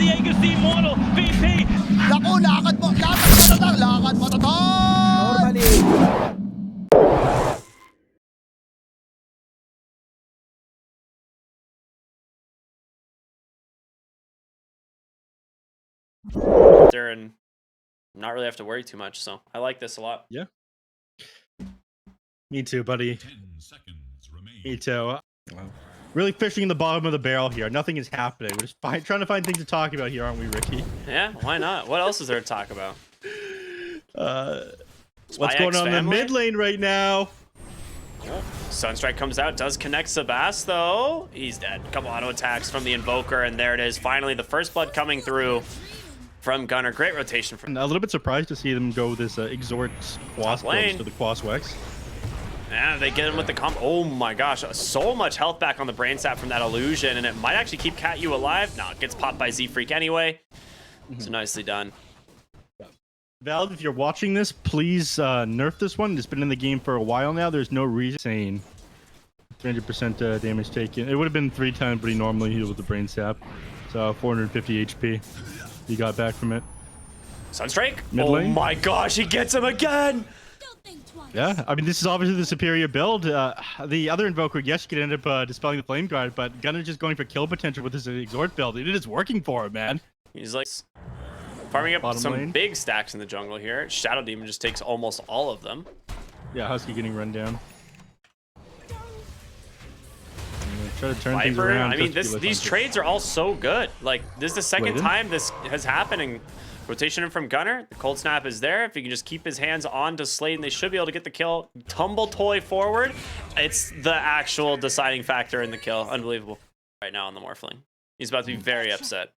Diego's the immortal VP. Naku, lakad mo tatang, lakad mo tatang! Normally. There and not really have to worry too much, so I like this a lot. Yeah. Me too, buddy. 10 seconds remain. Me too. Really fishing in the bottom of the barrel here. Nothing is happening. We're just trying to find things to talk about here, aren't we, Ricky? Yeah, why not? What else is there to talk about? What's going on in the mid lane right now? Oh, Sunstrike comes out, does connect Sebas though. He's dead. A couple auto attacks from the Invoker, and there it is. Finally, the first blood coming through from Gunnar. Great rotation from. A little bit surprised to see them go this Exhort Quas lane to the Quas Wex. Yeah, they get him with the comp. Oh my gosh, so much health back on the brain sap from that illusion, and it might actually keep Cat-U alive. No, it gets popped by Z-Freak anyway. So nicely done. Valve, if you're watching this, please nerf this one. It's been in the game for a while now. There's no reason. Insane. 300% damage taken. It would have been 3 times, but he normally healed with the brain sap. So 450 HP he got back from it. Sunstrike? Mid Oh lane? my gosh, he gets him again! Yeah, I mean, this is obviously the superior build. The other Invoker, yes, could end up dispelling the Flame Guard, but Gunnar just going for kill potential with his Exhort build. It is working for him, man. He's like farming up Bottom some lane. big stacks in the jungle here. Shadow Demon just takes almost all of them. Yeah, Husky getting run down. Try to turn things Viper, around. I mean, these trades are all so good. Like, this is the second Bladen? time this has happened. And rotation in from Gunnar. The cold snap is there. If he can just keep his hands on to Sladen, they should be able to get the kill. Tumble Toy forward. It's the actual deciding factor in the kill. Unbelievable. Right now on the Morphling. He's about to be very upset.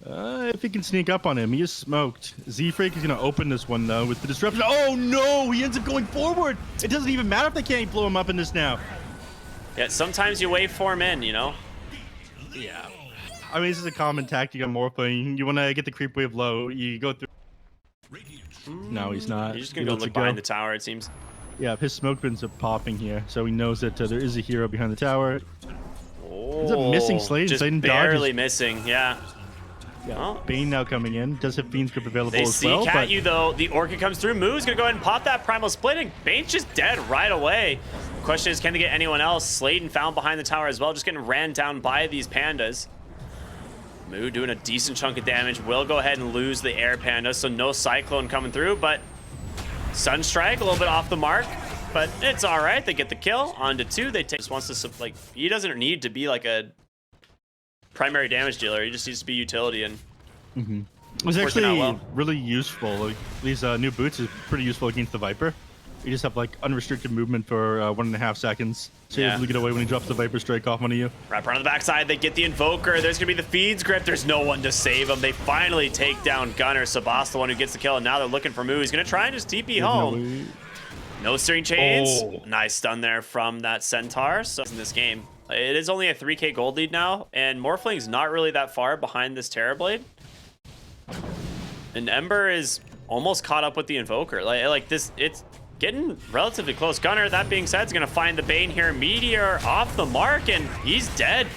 If he can sneak up on him, he is smoked. Z-Freak is going to open this one, though, with the disruption. Oh, no! He ends up going forward! It doesn't even matter if they can't blow him up in this now. Yeah, sometimes you waveform in, you know? Yeah. I mean, this is a common tactic on Morphling. You want to get the creep wave low, you go through... No, he's not. He's just going to go look behind the tower, it seems. Yeah, his smoke bins are popping here, so he knows that there is a hero behind the tower. Oh, Is it missing Sladen? just Sladen barely dodges. missing, yeah. Yeah. Oh. Bane now coming in. Does have Fiend's Grip available They as see well. Cat-U though. The Orchid comes through. Moo's gonna go ahead and pop that Primal Splitting. Bane's just dead right away. Question is, can they get anyone else? Sladen found behind the tower as well, just getting ran down by these pandas. Moo doing a decent chunk of damage. Will go ahead and lose the air panda, so no Cyclone coming through, but Sunstrike a little bit off the mark, but it's all right. They get the kill. On to 2. They take, just wants to, like, he doesn't need to be like a primary damage dealer. He just needs to be utility and It was actually well. really useful. Like, these new boots is pretty useful against the Viper. You just have like unrestricted movement for 1.5 seconds. So you're able to get away when he drops the Viper Strike off onto you. Right on the backside, they get the Invoker. There's going to be the Feeds Grip. There's no one to save him. They finally take down Gunnar. Sabas, the one who gets the kill, and now they're looking for Moo. He's going to try and just TP home. No Steering Chains. Oh. Nice stun there from that Centaur. So in this game, it is only a 3k gold lead now, and Morphling's not really that far behind this Terrorblade. And Ember is almost caught up with the Invoker. Like this, it's getting relatively close. Gunnar, that being said, is going to find the Bane here. Meteor off the mark, and he's dead.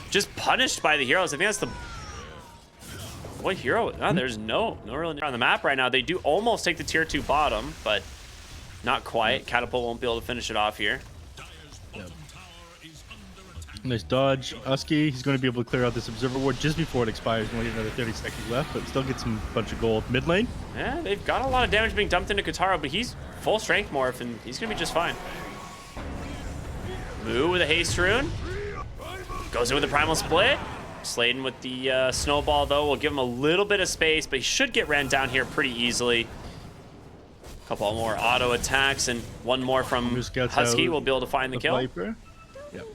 Just punished by the heroes. I think that's the... What hero? Oh, there's no real on the map right now. They do almost take the tier 2 bottom, but not quite. Catapult won't be able to finish it off here. Nice dodge. Husky, he's going to be able to clear out this Observer Ward just before it expires. Only another 30 seconds left, but still get some bunch of gold. Mid lane. Yeah, they've got a lot of damage being dumped into Katara, but he's full strength morph, and he's going to be just fine. Moo with a haste rune. Goes in with the Primal Split. Sladen with the snowball, though, will give him a little bit of space, but he should get ran down here pretty easily. A couple more auto attacks, and one more from Husky will be able to find the kill. Viper. Yep.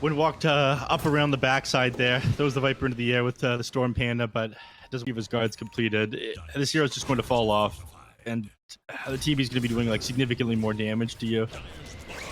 When walked up around the backside there, throws the Viper into the air with the Storm Panda, but doesn't give his guards completed. This hero's just going to fall off, and the TB's going to be doing like significantly more damage to you.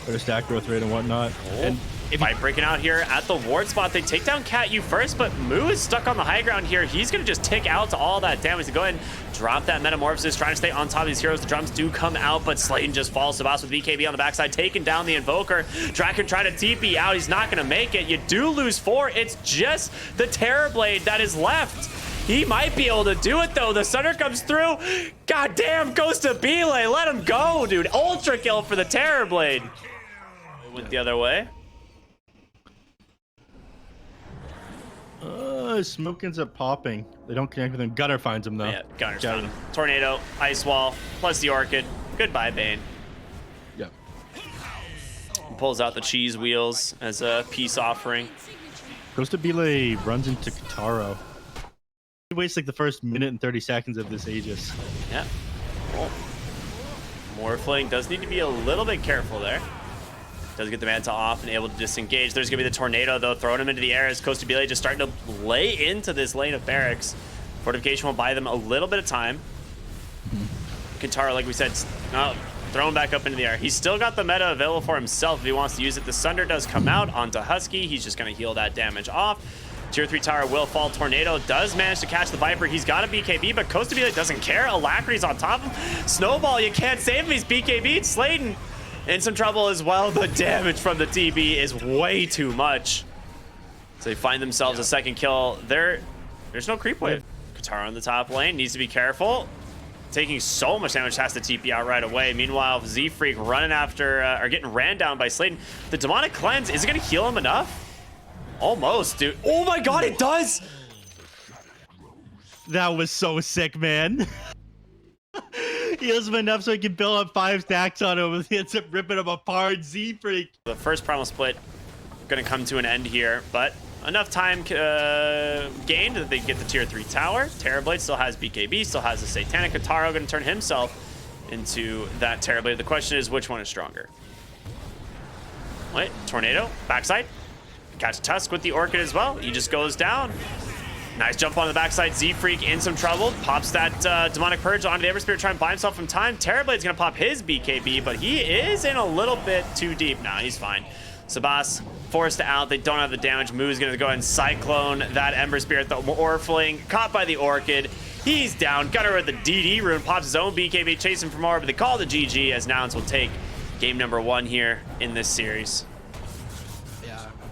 Better stack growth rate and whatnot. Oh. And Fight breaking out here at the ward spot. They take down Cat U first, but Moo is stuck on the high ground here. He's going to just tick out to all that damage to go ahead and drop that Metamorphosis, trying to stay on top of these heroes. The drums do come out, but Slayton just falls. Sebas with BKB on the backside, taking down the Invoker. Draken trying to TP out. He's not going to make it. You do lose 4. It's just the Terrorblade that is left. He might be able to do it, though. The Sunder comes through. God damn, goes to Belay. Let him go, dude. Ultra kill for the Terrorblade. It went the other way. Smoke ends up popping. They don't connect with him. Gunner finds him, though. Yeah, Gunner's found him. Tornado, Ice Wall, plus the Orchid. Goodbye, Bane. Yep. Pulls out the cheese wheels as a peace offering. Goes to Belay, runs into Kataro. He wastes like the first minute and 30 seconds of this Aegis. Yeah. Oh. Morphling does need to be a little bit careful there. Does get the Manta off and able to disengage. There's going to be the Tornado, though, throwing him into the air as Costa Belay just starting to lay into this lane of barracks. Fortification will buy them a little bit of time. Kintaro, like we said, throwing back up into the air. He's still got the meta available for himself if he wants to use it. The Sunder does come out onto Husky. He's just going to heal that damage off. Tier 3 tower will fall. Tornado does manage to catch the Viper. He's got a BKB, but Costa Belay doesn't care. Alacrity's on top of him. Snowball, you can't save him. He's BKB'd. Slayton in some trouble as well. The damage from the TB is way too much. So they find themselves a second kill. There's no creep wave. Katara on the top lane needs to be careful. Taking so much damage, has to TP out right away. Meanwhile, Z-Freak running after, or getting ran down by Slayton. The Demonic Cleanse, is it going to heal him enough? Almost, dude. Oh my god, it does! That was so sick, man. Heals him enough so he can build up 5 stacks on him. He ends up ripping him apart. Z-Freak. The first primal split going to come to an end here, but enough time gained that they get the tier 3 tower. Terrorblade still has BKB, still has the Satanic. Kataro going to turn himself into that Terrorblade. The question is, which one is stronger? Wait, Tornado, backside. Catch Tusk with the Orchid as well. He just goes down. Nice jump on the backside. Z-Freak in some trouble. Pops that Demonic Purge onto the Ever Spirit, trying to buy himself some time. Terrorblade's going to pop his BKB, but he is in a little bit too deep. Nah, he's fine. Sebas forced out. They don't have the damage. Moo's going to go ahead and Cyclone that Ember Spirit. The Orfling caught by the Orchid. He's down. Gunner with the DD rune. Pops his own BKB, chasing for more, but they call the GG as Nouns will take game number 1 here in this series.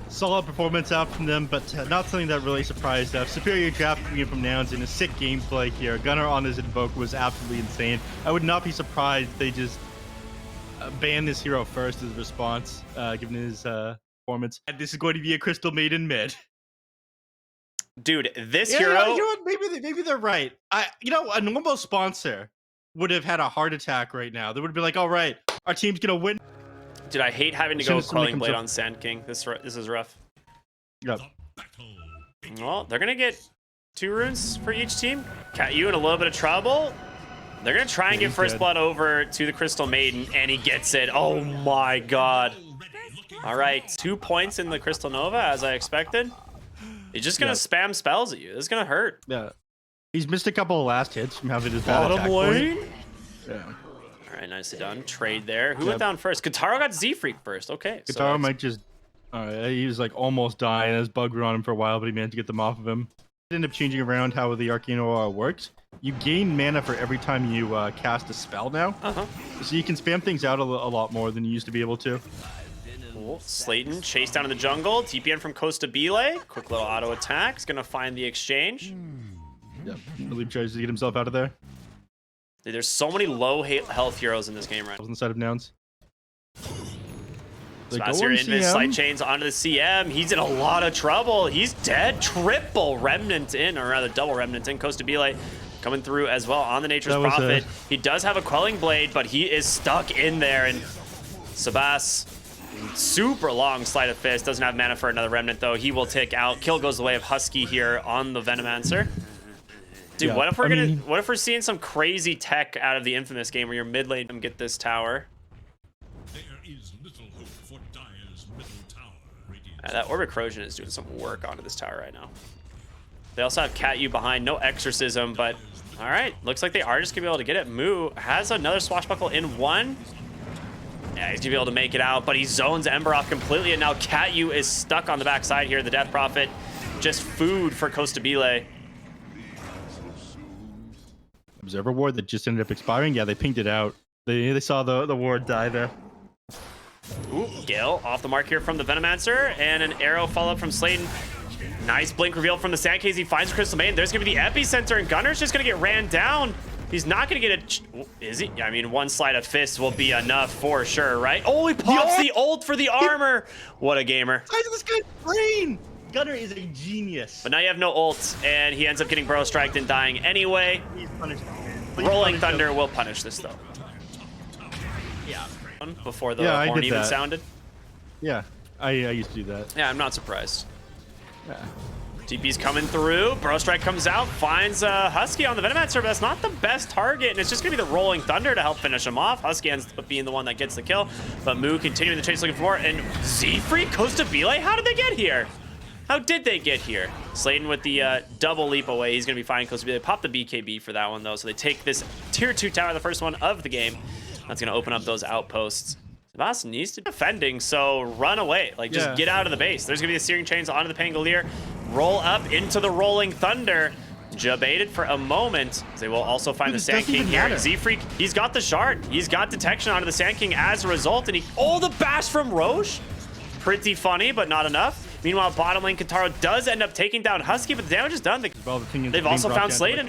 Solid performance out from them, but not something that really surprised us. Superior draft coming in from Nouns and a sick gameplay here. Gunner on his Invoke was absolutely insane. I would not be surprised if they just ban this hero first as a response, given his performance. And this is going to be a Crystal Maiden mid. Dude, this hero... You know what? Maybe they're right. A normal sponsor would have had a heart attack right now. They would have been like, all right, our team's going to win. Dude, I hate having to go Quelling Blade on Sand King. This is rough. Yep. Well, they're going to get 2 runes for each team. Cat U in a little bit of trouble. They're going to try and get First Blood over to the Crystal Maiden, and he gets it. Oh my god. All right, 2 points in the Crystal Nova, as I expected. He's just going to spam spells at you. This is going to hurt. Yeah. He's missed a couple of last hits from having his bad attack lane? point. Yeah. All right, nicely done. Trade there. Who went down first? Kataro got Z-Freak first. Okay. Kataro might just... he was like almost dying. His bug grew on him for a while, but he managed to get them off of him. It ended up changing around how the Arcane Aura works. You gain mana for every time you cast a spell now. So you can spam things out a lot more than you used to be able to. Cool. Slayton chased down in the jungle. TPN from Costa Belay. Quick little auto attack. He's going to find the exchange. Yep. Really tries to get himself out of there. Dude, there's so many low health heroes in this game right now. On the side of Nouns. Spasier Invis, Slight Chains onto the CM. He's in a lot of trouble. He's dead. Triple Remnant in, or rather double Remnant in. Costa Belay coming through as well on the Nature's Prophet. He does have a Quelling Blade, but he is stuck in there. And Sebas, super long Sleight of Fist. Doesn't have mana for another Remnant, though. He will tick out. Kill goes the way of Husky here on the Venomancer. Dude, yeah, what if we're seeing some crazy tech out of the Infamous game where your mid lane get this tower? There is little hope for Dire's middle tower. That Orbit Corrosion is doing some work onto this tower right now. They also have Cat U behind, no Exorcism, but all right, looks like they are just gonna be able to get it. Moo has another Swashbuckle in 1, Yeah, he's gonna be able to make it out, but he zones Ember off completely, and now Catyu is stuck on the backside here. The Death Prophet, just food for Costabile. Observer ward that just ended up expiring. Yeah, they pinged it out. They saw the ward die there. Ooh, Gale off the mark here from the Venomancer, and an arrow follow-up from Slayton. Nice blink reveal from the Sandcase. He finds Crystal Maiden. There's gonna be the epicenter, and Gunner's just gonna get ran down. He's not gonna get a... Is he? Yeah, I mean, one slide of fist will be enough for sure, right? Oh, he pops the ult for the armor. What a gamer. Size of this guy's brain. Gunner is a genius. But now you have no ult, and he ends up getting bro striked and dying anyway. He's punished. Rolling Thunder will punish this, though. Yeah. Before the horn even sounded. Yeah, I used to do that. Yeah, I'm not surprised. Yeah. TP's coming through. Bro Strike comes out, finds Husky on the Venomancer, but that's not the best target, and it's just going to be the Rolling Thunder to help finish him off. Husky ends up being the one that gets the kill, but Moo continuing the chase looking for more, and Z-Free, Costabile, how did they get here? How did they get here? Slayton with the double leap away. He's going to be fine. Costabile pop the BKB for that one, though, so they take this tier 2 tower, the first one of the game. That's going to open up those outposts. Sebas needs to be defending, so run away. Like, just get out of the base. There's going to be the Searing Chains onto the Pangolier. Roll up into the Rolling Thunder. Jabaited for a moment. They will also find the Sand King here. Z-Freak, he's got the shard. He's got detection onto the Sand King as a result, and he... Oh, the bash from Roche. Pretty funny, but not enough. Meanwhile, bottom lane, Kentaro does end up taking down Husky, but the damage is done. They've also found Slayton.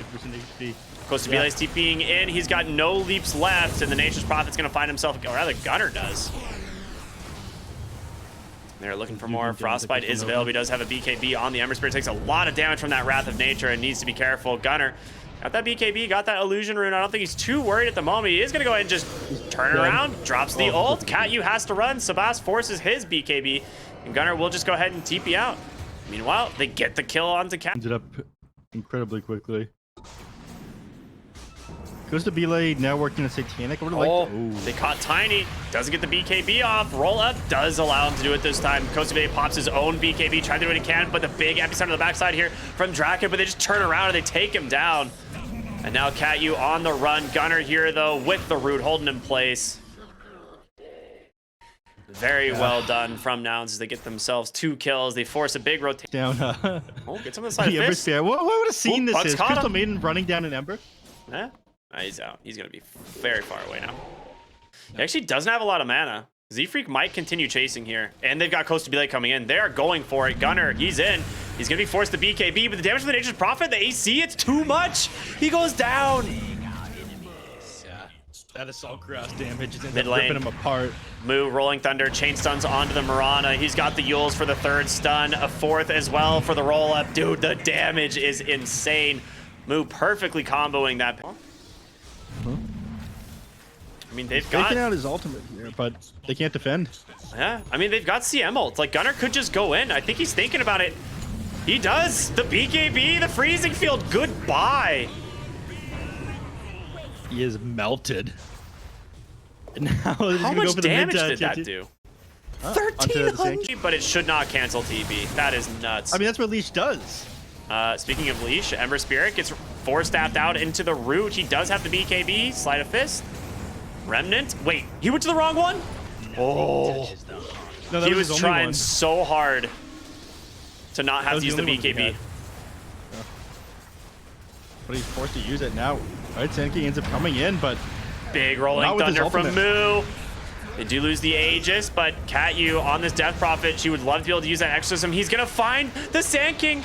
Costabile's TPing in. He's got no leaps left, and the Nature's Prophet's going to find himself, or rather, Gunner does. They're looking for more. Frostbite is available. He does have a BKB on the Ember Spirit. Takes a lot of damage from that Wrath of Nature and needs to be careful. Gunner got that BKB, got that Illusion Rune. I don't think he's too worried at the moment. He is going to go ahead and just turn around, drops the ult. Catyu has to run. Sebas forces his BKB, and Gunner will just go ahead and TP out. Meanwhile, they get the kill onto Cat. Ended up incredibly quickly. Costabile now working a Satanic. They caught Tiny. Doesn't get the BKB off. Roll up does allow him to do it this time. Costabile pops his own BKB, trying to do what he can, but the big epicenter on the backside here from Draken, but they just turn around and they take him down. And now Catyu on the run. Gunner here, though, with the root, holding in place. Very well done from Nouns as they get themselves 2 kills. They force a big rotation. Down. Oh, get some of the side of fist. What a scene this is. Crystal him. Maiden running down an Ember. Yeah. He's out. He's going to be very far away now. He actually doesn't have a lot of mana. Z-Freak might continue chasing here. And they've got Costabile coming in. They are going for it. Gunner, he's in. He's going to be forced to BKB, but the damage from the Nature's Prophet, the AC, it's too much. He goes down. That assault cross damage is mid lane, ripping him apart. Moo, Rolling Thunder, chain stuns onto the Mirana. He's got the Yules for the 3rd stun, a 4th as well for the roll up. Dude, the damage is insane. Moo perfectly comboing that. I mean, they've got... Taking out his ultimate here, but they can't defend. Yeah, I mean, they've got CM ult. Like, Gunner could just go in. I think he's thinking about it. He does. The BKB, the freezing field, goodbye. He is melted. And now how much damage did that do? 1300, but it should not cancel TP. That is nuts. I mean, that's what Leash does. Speaking of Leash, Ember Spirit gets 4-staffed out into the root. He does have the BKB, Sleight of Fist. Remnant, wait, he went to the wrong one? Oh, no, he was trying so hard to not have to use the BKB. Yeah. But he's forced to use it now. Right, Senki ends up coming in, but... Big Rolling Thunder from Moo. They do lose the Aegis, but Catyu on this Death Prophet, she would love to be able to use that exorcism. He's gonna find the Sand King.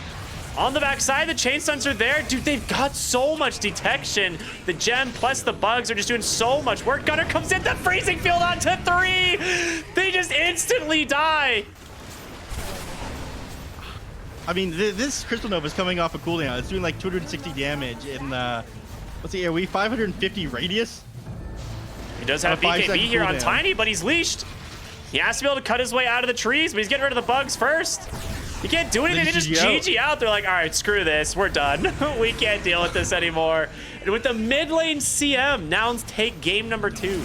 On the backside, the chain stuns are there. Dude, they've got so much detection. The gem plus the bugs are just doing so much work. Gunner comes in, the freezing field onto 3. They just instantly die. I mean, this Crystal Nova is coming off a cooldown. It's doing like 260 damage in, what's the AoE? 550 radius? He does have BKB here on Tiny, but he's leashed. He has to be able to cut his way out of the trees, but he's getting rid of the bugs first. You can't do anything. They just GG out. They're like, all right, screw this. We're done. We can't deal with this anymore. And with the mid lane CM, Nouns take game number 2.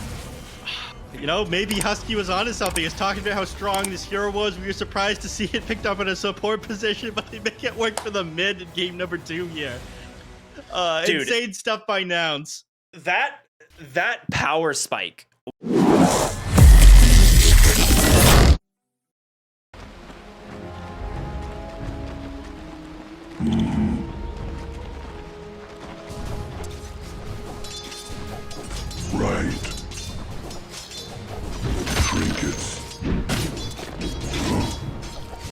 You know, maybe Husky was onto something. He's talking about how strong this hero was. We were surprised to see it picked up in a support position, but they make it work for the mid in game number 2 here. Dude, insane stuff by Nouns. That power spike. Nice.